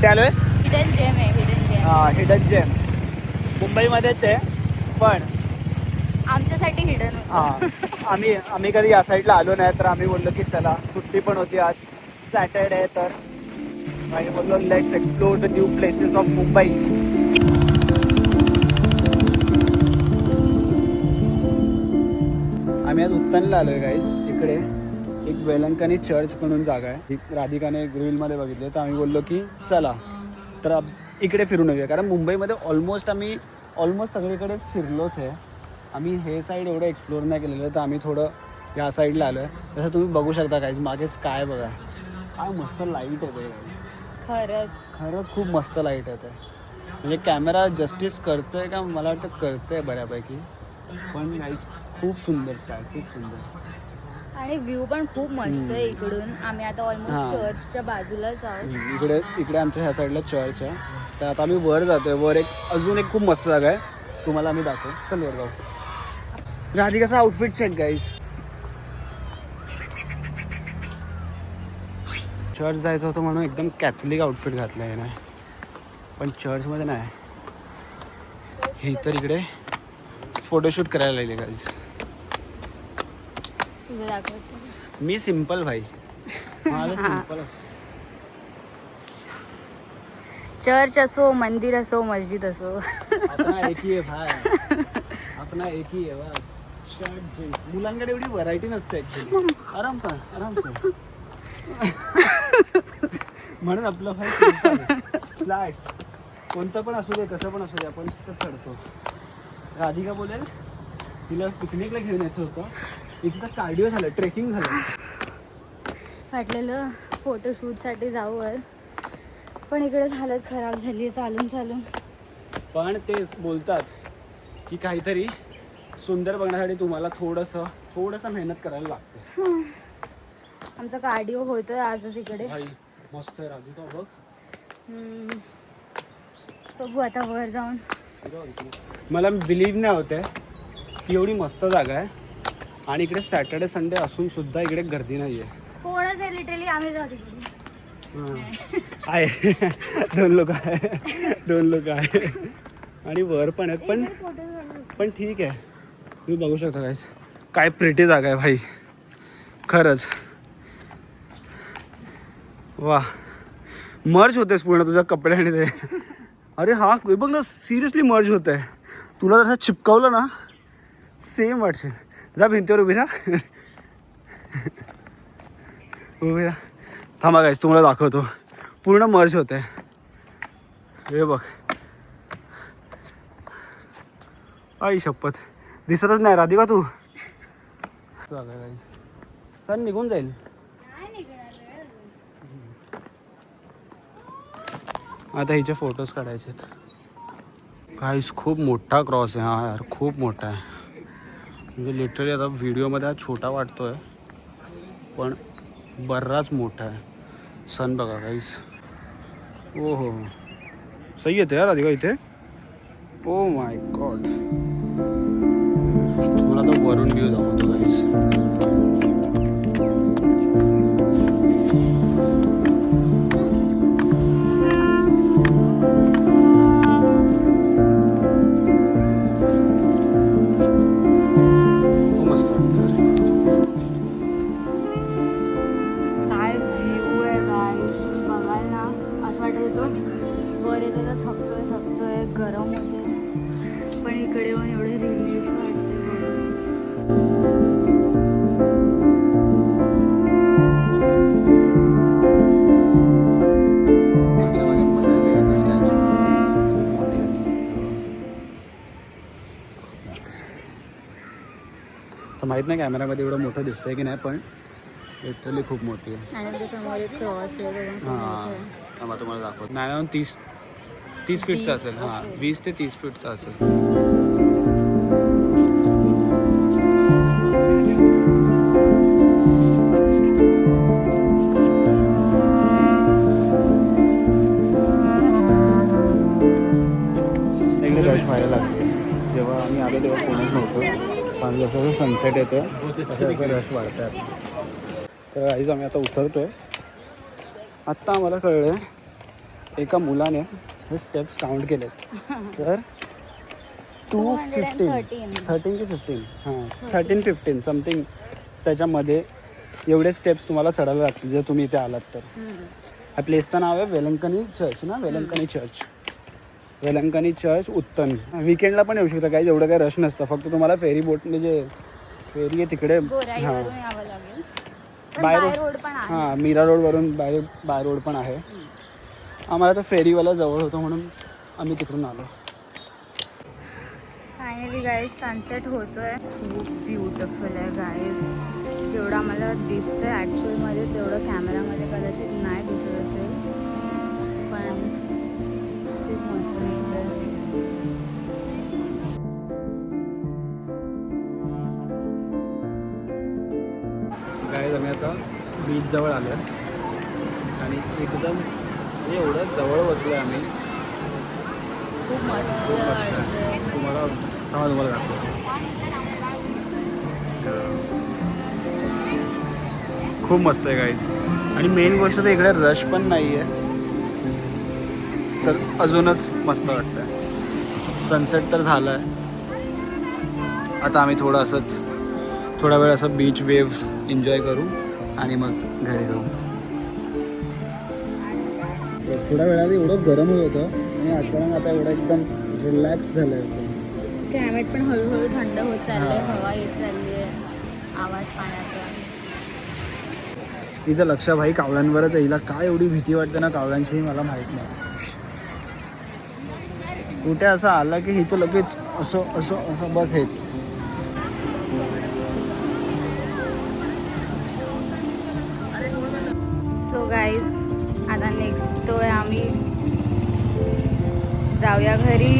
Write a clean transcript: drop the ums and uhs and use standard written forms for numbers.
कुठे आलोय? हिडन जेम आहे, हिडन जेम. हां, हिडन जेम मुंबईमध्येच आहे, पण आमच्यासाठी हिडन होतं. हां आम्ही कधी या साईडला आलो नाही, तर आम्ही बोललो की चला, सुट्टी पण होती आज, सॅटर्डे आहे, तर आणि बोललो let's explore the new places of Mumbai. आम्ही आज उत्तनला आलोय गाईज. इकडे एक वेलंकनी चर्च म्हणून जागा आहे, राधिकाने रीलमध्ये बघितले, तर आम्ही बोललो की चला तर अब इकडे फिरून येऊया, कारण मुंबईमध्ये आम्ही सगळीकडे फिरलोच आहे. आम्ही हे साईड एवढं एक्सप्लोर नाही केलेलं, तर आम्ही थोडं या साईडला आलो आहे. तसं तुम्ही बघू शकता गाईज, मागे स्काय बघा, काय मस्त लाईट येते. खरंच खूप मस्त लाईट येते. म्हणजे कॅमेरा जस्टिस करतोय का मला वाटतं करतोय बऱ्यापैकी, पण गाईज खूप सुंदर स्काय, खूप सुंदर. आणि व्ह्यू पण खूप मस्त आहे इकडून. आम्ही आता ऑलमोस्ट चर्चच्या बाजूलाच आहोत. इकडे आमच्या ह्या साईडला चर्च आहे, तर आता आम्ही वर जातोय. वर अजून एक खूप मस्त जागा आहे, तुम्हाला आम्ही दाखवू. चल वर जाऊ. राधिकाचा आउटफिट चेक गाईज. चर्च जायचं होतं म्हणून एकदम कॅथलिक आउटफिट घातलं आहे ना, पण चर्चमध्ये नाही. ही तर इकडे फोटोशूट करायला लागली गाईज. मी सिंपल भाई, माझं सिंपल असतं. चर्च असो, मंदिर असो, मस्जिद असो, अपना एक ही आहे भाई, अपना एक ही आहे बस. Shirt jeans. मुलांकडे एवढी व्हरायटी नसते ऍक्च्युली. आराम कर म्हणून आपलं भाई फ्लॅट्स कोणतं पण असू दे, कसं पण असू दे, आपण तिथं चढतो. राधिका बोलेल तिला पिकनिकला घेऊन यायचं होतं, इथं कार्डिओ झालं, ट्रेकिंग झालं. वाटलेलं फोटोशूटसाठी जाऊ वर, पण इकडे हालत खराब झाली चालून. पण ते बोलतात की काहीतरी सुंदर बघण्यासाठी तुम्हाला थोडंसं मेहनत करायला लागते. आमचा कार्डिओ होतोय आजच इकडे. भाई मस्त आहे राधिका बघ. बघू आता वर जाऊन. मला बिलीव्ह नाही होत आहे की एवढी मस्त जागा आहे आणि इकडे सॅटर्डे संडे असून सुद्धा इकडे गर्दी नाही आहे. कोणच आहे लिटरली, आम्ही जातो आहे. दोन लोक आहे आणि वर पण आहेत, पण ठीक आहे. तुम्ही बघू शकता काय प्रिटी जागा आहे भाई, खरंच. वा, मर्ज होतेस पूर्ण तुझ्या कपडे आणि ते. अरे हा बघ ना, सिरियसली मर्ज होत आहे. तुला जर चिपकावलं ना सेम वाटशील. जा भिंतीवर उभी राहा. थांबा गाईस, तुम्हाला दाखवतो. पूर्ण मर्ज होत आहे, हे बघ. आई शपथ, दिसतच नाही राधिका तू. सर निघून जाईल. आता हिचे फोटोज काढायचे आहेत. गाईस खूप मोठा क्रॉस आहे हा यार, खूप मोठा आहे. म्हणजे लिटरली आता व्हिडिओमध्ये हा छोटा वाटतोय, पण बराच मोठा आहे. सन बघा गाईस. ओ हो, सही येते यार राधिका इथे. Oh my God. तुम्हाला आता वरून व्ह्यू दाखवतो गाईस. थकतोय, गरम होते, पण इकडे येऊन एवढे रिलीफ वाटते. माहित नाही कॅमेरामध्ये एवढं मोठं दिसतंय की नाही, पण लिटरली खूप मोठी आहे. आणि समोर एक क्रॉस आहे. हां, तुम्हाला दाखवत नाही. 30 फीटचा असेल. हां, 20 ते 30 फीटचा असेल. इकडे रश व्हायला लागते. जेव्हा आम्ही आलो तेव्हा कोणच नव्हतं, पण जसं सनसेट येतं तसं रश वाढतात. तर आईज आम्ही आता उतरतोय. आत्ता आम्हाला कळलं एका मुलाने हे स्टेप्स काउंट केलेत तर 215 13 की 15 हां 13-15 समथिंग त्याच्यामध्ये एवढे स्टेप्स तुम्हाला चढायला लागतील जर तुम्ही इथे आलात तर. ह्या प्लेसचं नाव आहे वेलंकनी चर्च ना, वेलंकनी चर्च. वेलंकनी चर्च उत्तन. विकेंडला पण येऊ शकता काही एवढं काही रश नसतं, फक्त तुम्हाला फेरी बोटने जे फेरी आहे तिकडे गोराईवरून यावं लागेल. पण बाय बाय रोड पण आहे. हां मीरा रोडवरून बाय रोड पण आहे. आम्हाला तर फेरीवाला जवळ होतं म्हणून आम्ही तिकडून आलो. फायनली गाईज सनसेट होतोय. खूप ब्युटिफुल आहे गाईज. जेवढं मला दिसतंय ॲक्च्युअलमध्ये तेवढं कॅमेरामध्ये कदाचित नाही दिसत असेल, पण खूप मस्त दिसतंय. गाईज आम्ही आता बीच जवळ आलो आहे आणि एकदम एवढं जवळ बसलो आहे आम्ही. खूप मस्त वाटतंय. तुम्हाला दाखवतो. खूप मस्त आहे गाईज आणि मेन गोष्ट तर इकडे रश पण नाही आहे तर अजूनच मस्त वाटतं आहे. सनसेट तर झालं आहे. आता आम्ही थोडा वेळ असं बीच वेव्स एन्जॉय करू आणि मग घरी जाऊ. थोड्या वेळात एवढं गरम होत होतं आणि अचानक आता एवढं एकदम रिलॅक्स झालं आहे. क्लायमेट पण हळूहळू थंड होत चाललंय. हां. हवा येत चालली आहे, आवाज पाण्याचा. हिचं लक्ष भाई कावळ्यांवरच आहे. हिला काय एवढी भीती वाटते ना कावळ्यांची मला माहीत नाही. कुठे असं आलं की हिचं लगेच असं असं असं बस हेच. सो गाईज आता निघतोय आम्ही, जाऊया घरी.